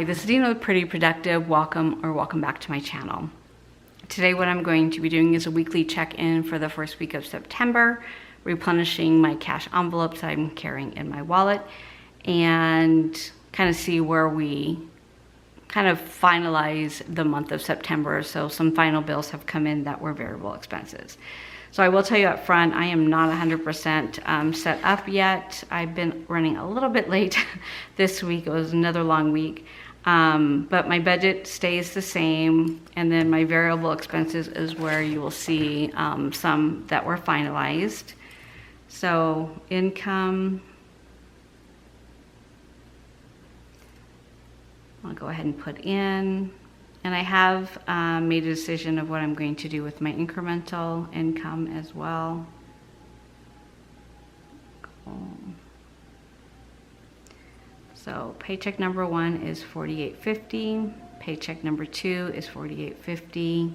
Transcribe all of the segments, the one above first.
Hi, this is Dina with Pretty Productive. Welcome back to my channel. Today what I'm going to be doing is a weekly check-in for the first week of September, replenishing my cash envelopes I'm carrying in my wallet, and kind of see where we kind of finalize the month of September. So some final bills have come in that were variable expenses. So I will tell you up front, I am not 100% set up yet. I've been running a little bit late this week. It was another long week, but my budget stays the same. And then my variable expenses is where you will see some that were finalized. So income, I'll go ahead and put in. And I have made a decision of what I'm going to do with my incremental income as well. Cool. So paycheck number 1 is $48.50. Paycheck number 2 is $48.50.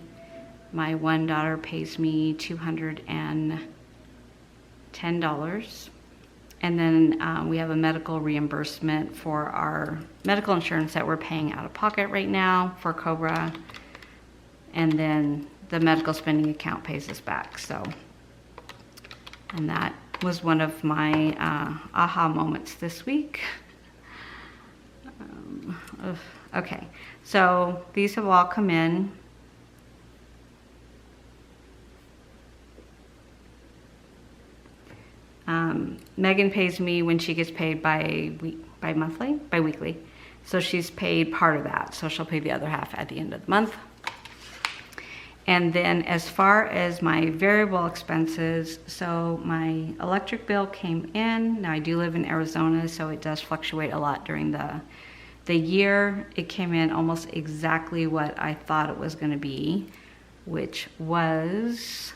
My one daughter pays me $210. And then we have a medical reimbursement for our medical insurance that we're paying out of pocket right now for Cobra. And then the medical spending account pays us back. So, and that was one of my aha moments this week. Okay, so these have all come in. Megan pays me when she gets paid bi-weekly. So she's paid part of that. So she'll pay the other half at the end of the month. And then as far as my variable expenses, so my electric bill came in. Now I do live in Arizona, so it does fluctuate a lot during the year. It came in almost exactly what I thought it was going to be, which was,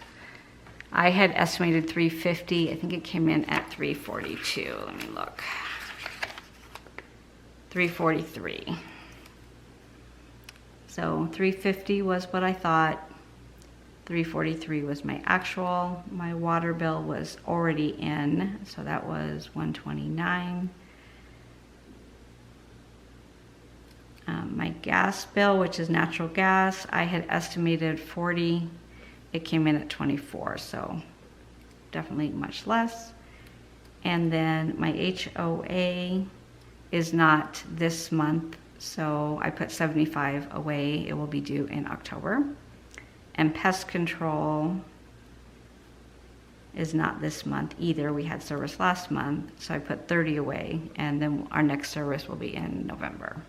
I had estimated $350. I think it came in at $342. Let me look. $343. So $350 was what I thought. $343 was my actual. My water bill was already in, so that was $129. My gas bill, which is natural gas, I had estimated $40. It came in at $24, so definitely much less. And then my HOA is not this month, so I put $75 away. It will be due in October. And pest control is not this month either. We had service last month, so I put $30 away, and then our next service will be in November.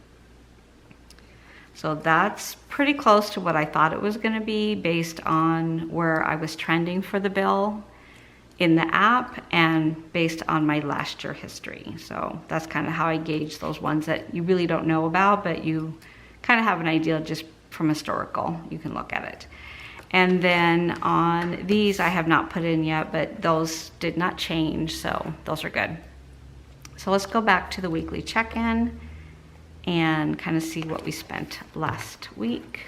So that's pretty close to what I thought it was going to be based on where I was trending for the bill in the app and based on my last year history. So that's kind of how I gauge those ones that you really don't know about, but you kind of have an idea just from historical. You can look at it. And then on these, I have not put in yet, but those did not change, so those are good. So let's go back to the weekly check-in and kind of see what we spent last week.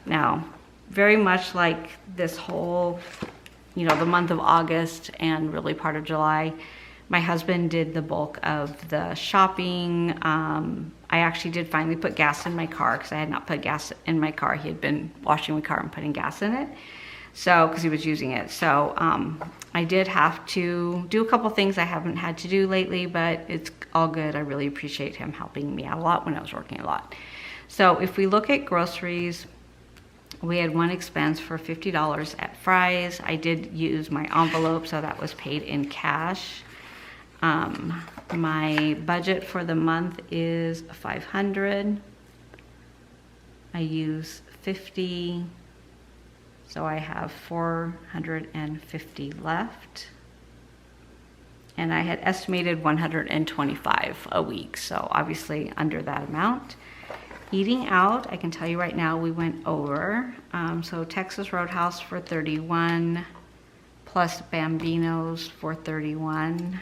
Now, very much like this whole, the month of August and really part of July, my husband did the bulk of the shopping. I actually did finally put gas in my car because I had not put gas in my car. He had been washing my car and putting gas in it. So, because he was using it. So I did have to do a couple things I haven't had to do lately, but it's all good. I really appreciate him helping me out a lot when I was working a lot. So if we look at groceries, we had one expense for $50 at Fry's. I did use my envelope, so that was paid in cash. My budget for the month is $500. I use $50. So I have $450 left. And I had estimated $125 a week, so obviously under that amount. Eating out, I can tell you right now, we went over. So Texas Roadhouse for $31, plus Bambino's for $31.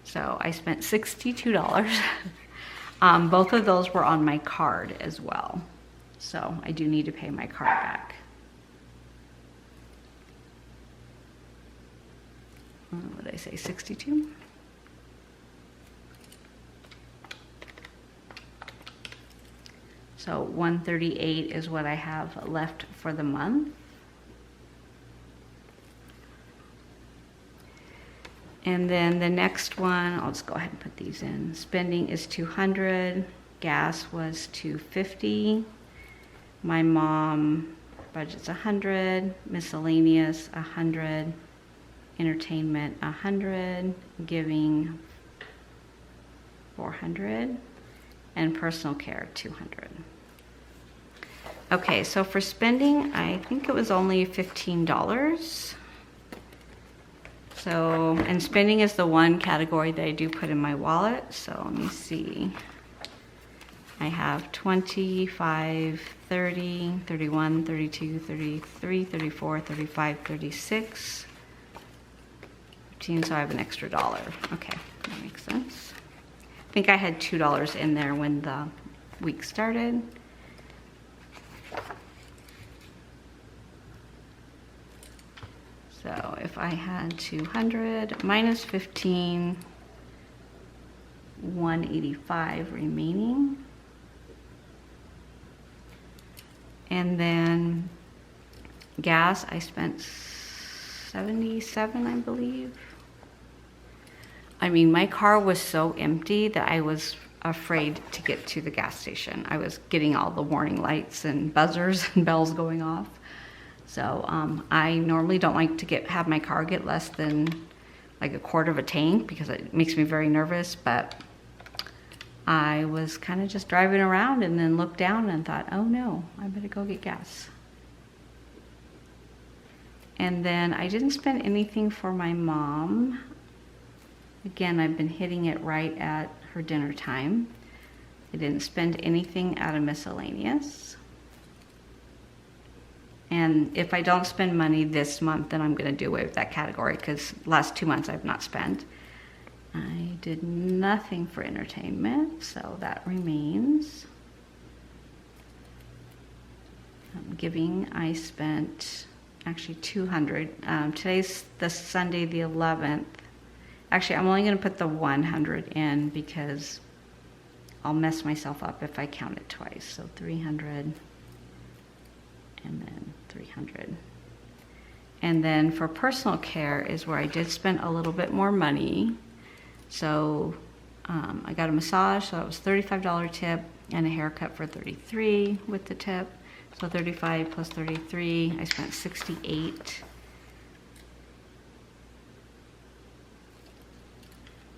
So I spent $62. Both of those were on my card as well. So I do need to pay my card back. What did I say, 62? So 138 is what I have left for the month. And then the next one, I'll just go ahead and put these in. Spending is 200, gas was 250. My mom budget's 100, miscellaneous 100, entertainment 100, giving 400, and personal care 200. Okay, so for spending, I think it was only $15. So, and spending is the one category that I do put in my wallet. So let me see. I have 25, 30, 31, 32, 33, 34, 35, 36, 15, so I have an extra $1. Okay, that makes sense. I think I had $2 in there when the week started. So if I had 200 minus 15, 185 remaining. And then gas, I spent 77, I believe. I mean, my car was so empty that I was afraid to get to the gas station. I was getting all the warning lights and buzzers and bells going off. So I normally don't like to have my car get less than like a quarter of a tank because it makes me very nervous, but I was kind of just driving around and then looked down and thought, oh no, I better go get gas. And then I didn't spend anything for my mom. Again, I've been hitting it right at her dinner time. I didn't spend anything out of miscellaneous. And if I don't spend money this month, then I'm going to do away with that category because last 2 months I've not spent. I did nothing for entertainment, so that remains. Giving, I spent actually 200. Today's the Sunday, the 11th. Actually, I'm only going to put the 100 in because I'll mess myself up if I count it twice. So 300 and then 300. And then for personal care is where I did spend a little bit more money. So I got a massage, so it was $35 tip, and a haircut for $33 with the tip. So 35 plus 33, I spent 68.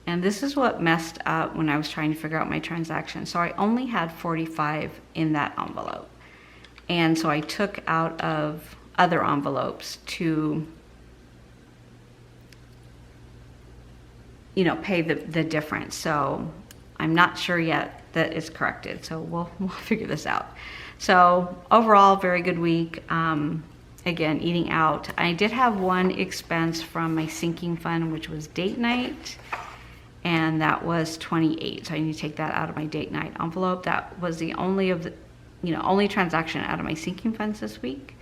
And this is what messed up when I was trying to figure out my transaction. So I only had 45 in that envelope. And so I took out of other envelopes to, you know, pay the difference. So I'm not sure yet that it's corrected. So we'll figure this out. So overall, very good week. Again, eating out. I did have one expense from my sinking fund, which was date night. And that was 28. So I need to take that out of my date night envelope. That was the only of the, only transaction out of my sinking funds this week.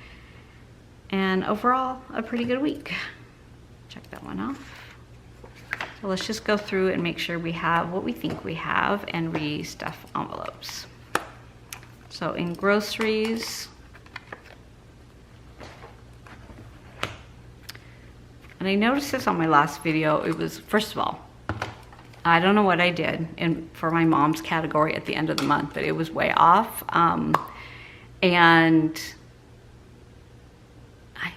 And overall, a pretty good week. Check that one off. So let's just go through and make sure we have what we think we have and restuff envelopes. So in groceries, and I noticed this on my last video, it was, first of all, I don't know what I did for my mom's category at the end of the month, but it was way off. And I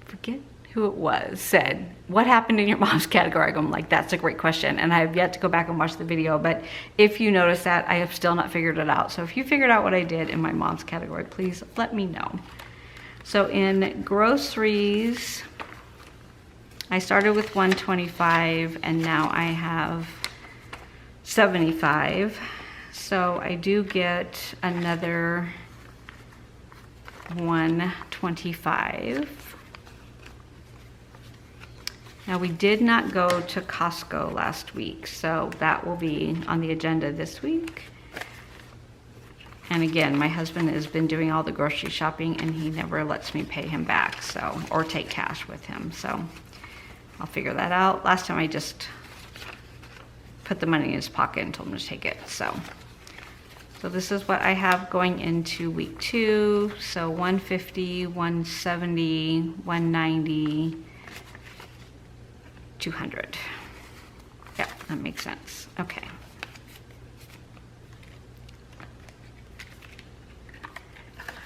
forget who it was, said, what happened in your mom's category? I'm like, that's a great question. And I have yet to go back and watch the video, but if you notice that, I have still not figured it out. So if you figured out what I did in my mom's category, please let me know. So in groceries, I started with 125 and now I have 75. So I do get another 125. Now we did not go to Costco last week, so that will be on the agenda this week. And again, my husband has been doing all the grocery shopping and he never lets me pay him back, so, or take cash with him. So I'll figure that out. Last time I just put the money in his pocket and told him to take it. So So this is what I have going into week 2. So 150, 170, 190, 200. Yeah, that makes sense. Okay.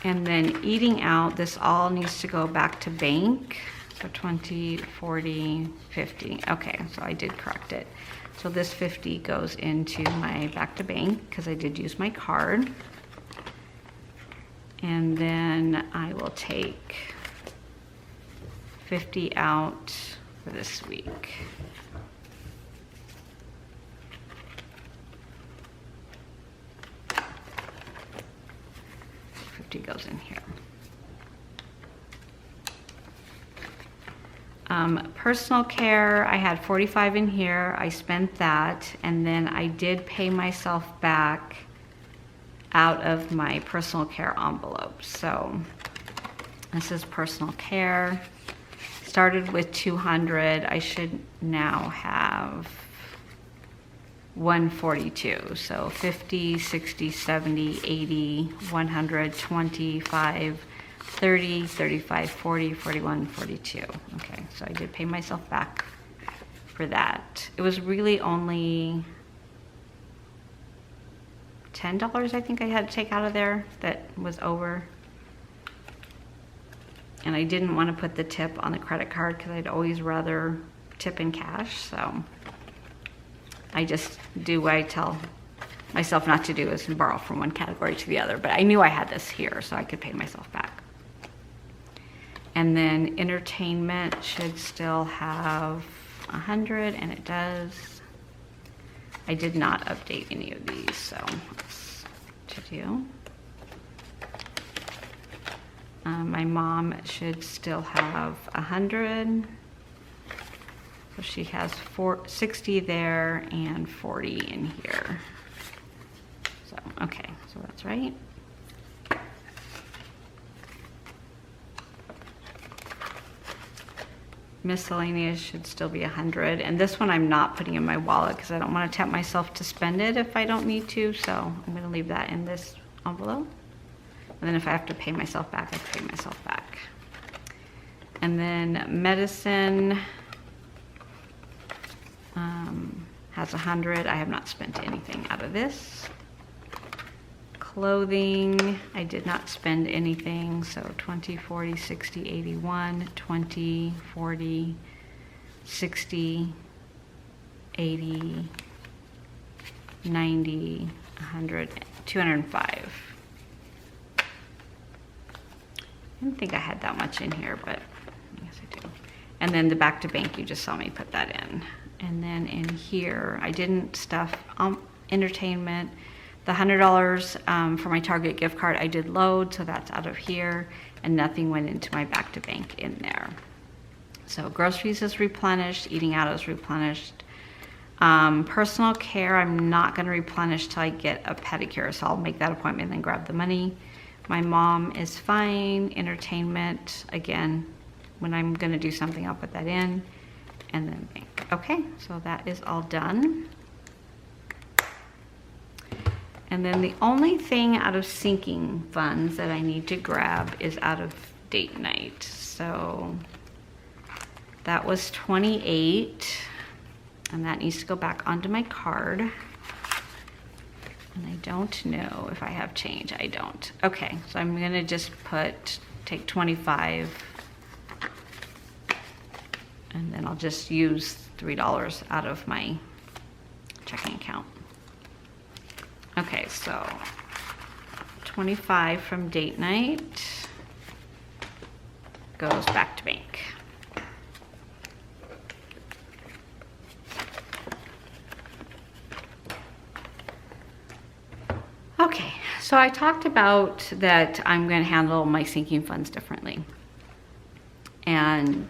And then eating out, this all needs to go back to bank. So 20, 40, 50. Okay, so I did correct it. So this 50 goes into my back to bank because I did use my card. And then I will take 50 out for this week. Goes in here. Personal care, I had 45 in here. I spent that, and then I did pay myself back out of my personal care envelope. So this is personal care. Started with 200. I should now have 142. So 50, 60, 70, 80, 100, 25, 30, 35, 40, 41, 42. Okay, so I did pay myself back for that. It was really only $10 I think I had to take out of there that was over. And I didn't want to put the tip on the credit card because I'd always rather tip in cash, so I just do what I tell myself not to do, is borrow from one category to the other. But I knew I had this here, so I could pay myself back. And then entertainment should still have 100, and it does. I did not update any of these, so that's to do. My mom should still have 100. So she has 60 there and 40 in here. So, okay, so that's right. Miscellaneous should still be 100. And this one I'm not putting in my wallet because I don't want to tempt myself to spend it if I don't need to. So I'm going to leave that in this envelope. And then if I have to pay myself back, I pay myself back. And then medicine has 100. I have not spent anything out of this. Clothing, I did not spend anything. So 20, 40, 60, 81, 20, 40, 60, 80, 90, 100, 205. I didn't think I had that much in here, but yes I do. And then the back to bank, you just saw me put that in. And then in here, I didn't stuff entertainment. The $100 for my Target gift card I did load, so that's out of here, and nothing went into my back to bank in there. So groceries is replenished, eating out is replenished. Personal care, I'm not gonna replenish till I get a pedicure, so I'll make that appointment and then grab the money. My mom is fine. Entertainment, again, when I'm gonna do something, I'll put that in, and then bank. Okay, so that is all done. And then the only thing out of sinking funds that I need to grab is out of date night. So that was 28, and that needs to go back onto my card. And I don't know if I have change. I don't. Okay, so I'm gonna just take 25, and then I'll just use $3 out of my checking account. Okay, so 25 from date night goes back to bank. Okay, so I talked about that I'm going to handle my sinking funds differently. And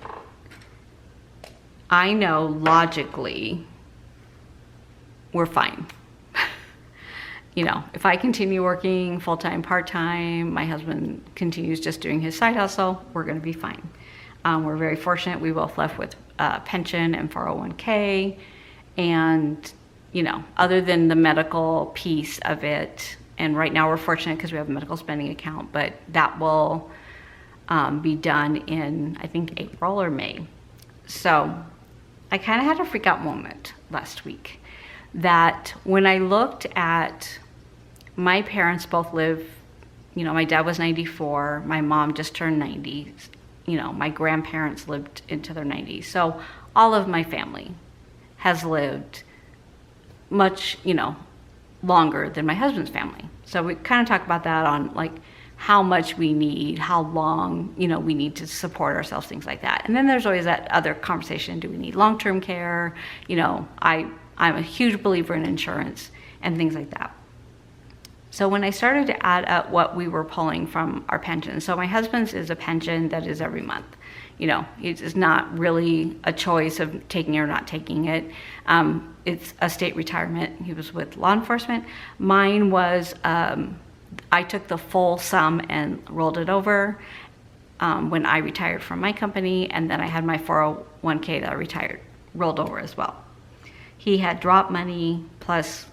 I know logically we're fine. You know, if I continue working full-time, part-time, my husband continues just doing his side hustle, we're going to be fine. We're very fortunate. We both left with pension and 401k. And, you know, other than the medical piece of it, And right now we're fortunate because we have a medical spending account, but that will be done in, I think, April or May. So I kind of had a freak out moment last week that when I looked at my parents both live, my dad was 94, my mom just turned 90, my grandparents lived into their 90s. So all of my family has lived much, longer than my husband's family. So we kind of talk about that on like how much we need, how long, we need to support ourselves, things like that. And then there's always that other conversation, do we need long-term care? I'm a huge believer in insurance and things like that. So when I started to add up what we were pulling from our pension, so my husband's is a pension that is every month. It's not really a choice of taking it or not taking it. It's a state retirement. He was with law enforcement. Mine was, I took the full sum and rolled it over when I retired from my company, and then I had my 401k that I rolled over as well. He had drop money plus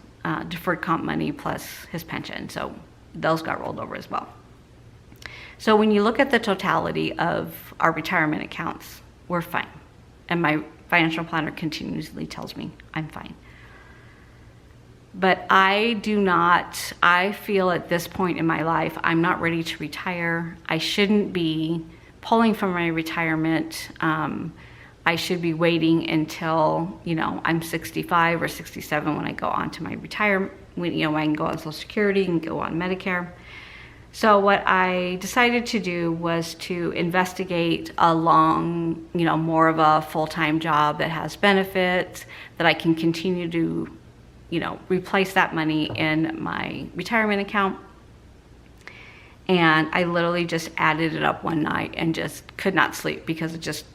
deferred comp money plus his pension, so those got rolled over as well. So when you look at the totality of our retirement accounts, we're fine. And my financial planner continuously tells me I'm fine. But I feel at this point in my life, I'm not ready to retire. I shouldn't be pulling from my retirement. I should be waiting until, I'm 65 or 67 when I go on to my retirement, when I can go on Social Security and go on Medicare. So what I decided to do was to investigate a long, more of a full-time job that has benefits, that I can continue to, replace that money in my retirement account. And I literally just added it up one night and just could not sleep because it just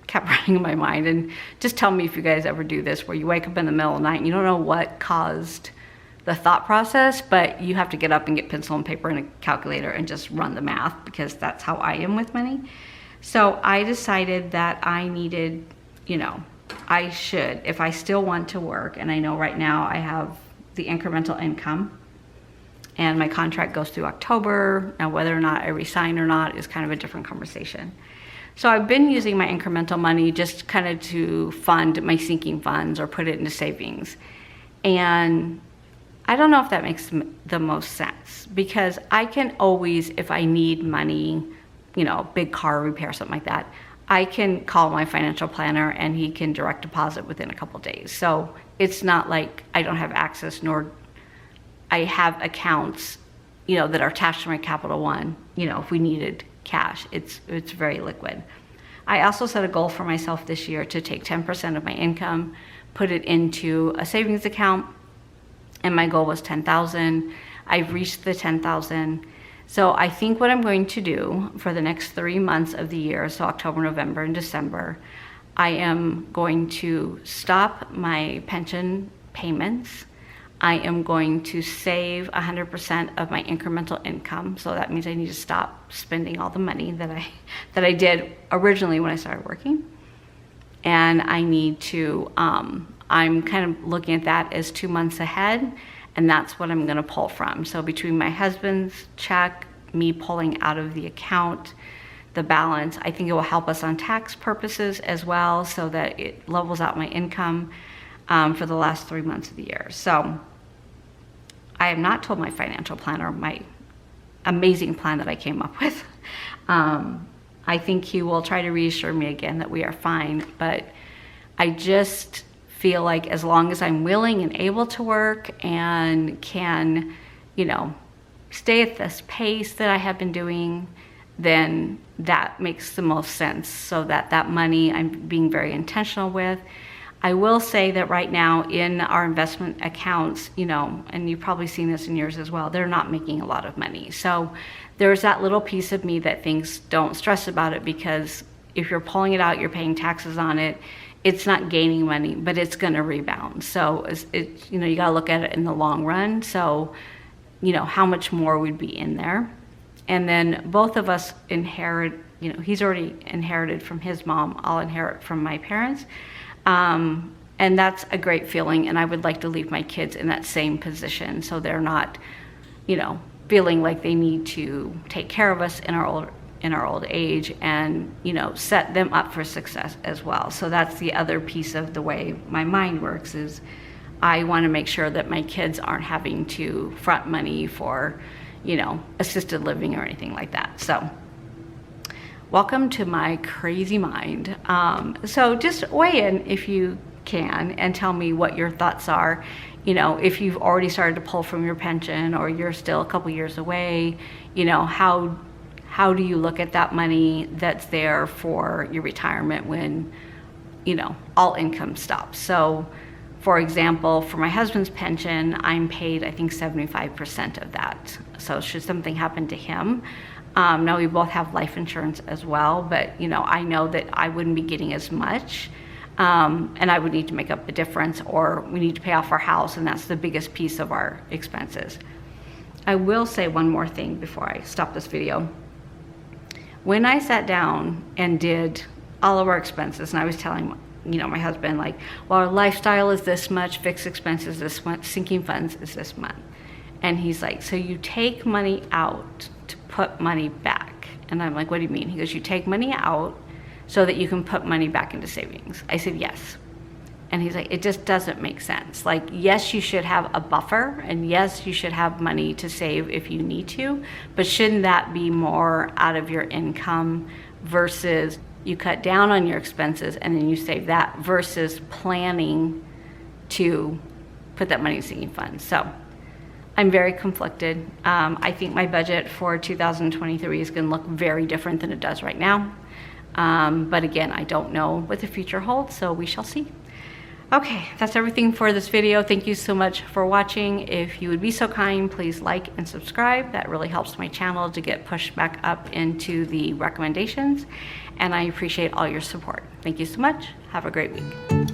kept running in my mind. And just tell me if you guys ever do this, where you wake up in the middle of the night and you don't know what caused the thought process, but you have to get up and get pencil and paper and a calculator and just run the math, because that's how I am with money. So I decided that I needed, I should, if I still want to work, and I know right now I have the incremental income and my contract goes through October. Now whether or not I resign or not is kind of a different conversation. So I've been using my incremental money just kind of to fund my sinking funds or put it into savings. And I don't know if that makes the most sense, because I can always, if I need money, big car repair, something like that, I can call my financial planner and he can direct deposit within a couple days. So it's not like I don't have access, nor I have accounts, that are attached to my Capital One, if we needed cash. It's very liquid. I also set a goal for myself this year to take 10% of my income, put it into a savings account, and my goal was 10,000. I've reached the 10,000. So I think what I'm going to do for the next 3 months of the year, so October, November, and December, I am going to stop my pension payments. I am going to save 100% of my incremental income. So that means I need to stop spending all the money that I did originally when I started working. And I need to, I'm kind of looking at that as 2 months ahead, and that's what I'm gonna pull from. So between my husband's check, me pulling out of the account, the balance, I think it will help us on tax purposes as well, so that it levels out my income for the last 3 months of the year. So I have not told my financial planner my amazing plan that I came up with. I think he will try to reassure me again that we are fine, but I just feel like as long as I'm willing and able to work and can, stay at this pace that I have been doing, then that makes the most sense, so that money I'm being very intentional with. I will say that right now in our investment accounts, and you've probably seen this in yours as well, they're not making a lot of money. So there's that little piece of me that thinks don't stress about it, because if you're pulling it out, you're paying taxes on it, it's not gaining money, but it's going to rebound. So you got to look at it in the long run. So, how much more would be in there. And then both of us inherit, he's already inherited from his mom, I'll inherit from my parents. And that's a great feeling, and I would like to leave my kids in that same position, so they're not you know, feeling like they need to take care of us in our old age, and, you know, set them up for success as well. So that's the other piece of the way my mind works, is I want to make sure that my kids aren't having to front money for, you know, assisted living or anything like that. So welcome to my crazy mind. So just weigh in if you can and tell me what your thoughts are. You know, if you've already started to pull from your pension, or you're still a couple years away, you know, how do you look at that money that's there for your retirement when, you know, all income stops? So for example, for my husband's pension, I'm paid, I think, 75% of that. So should something happen to him, now we both have life insurance as well, but, you know, I know that I wouldn't be getting as much, and I would need to make up the difference, or we need to pay off our house, and that's the biggest piece of our expenses. I will say one more thing before I stop this video. When I sat down and did all of our expenses, and I was telling, you know, my husband, like, well, our lifestyle is this much, fixed expenses this much, sinking funds is this much. And he's like, so you take money out to put money back? And I'm like, what do you mean? He goes, you take money out so that you can put money back into savings. I said, yes. And he's like, it just doesn't make sense. Like, yes, you should have a buffer, and yes, you should have money to save if you need to, but shouldn't that be more out of your income versus you cut down on your expenses and then you save that, versus planning to put that money in sinking funds? So I'm very conflicted. I think my budget for 2023 is going to look very different than it does right now. But again, I don't know what the future holds, so we shall see. Okay, that's everything for this video. Thank you so much for watching. If you would be so kind, please like and subscribe. That really helps my channel to get pushed back up into the recommendations. And I appreciate all your support. Thank you so much. Have a great week.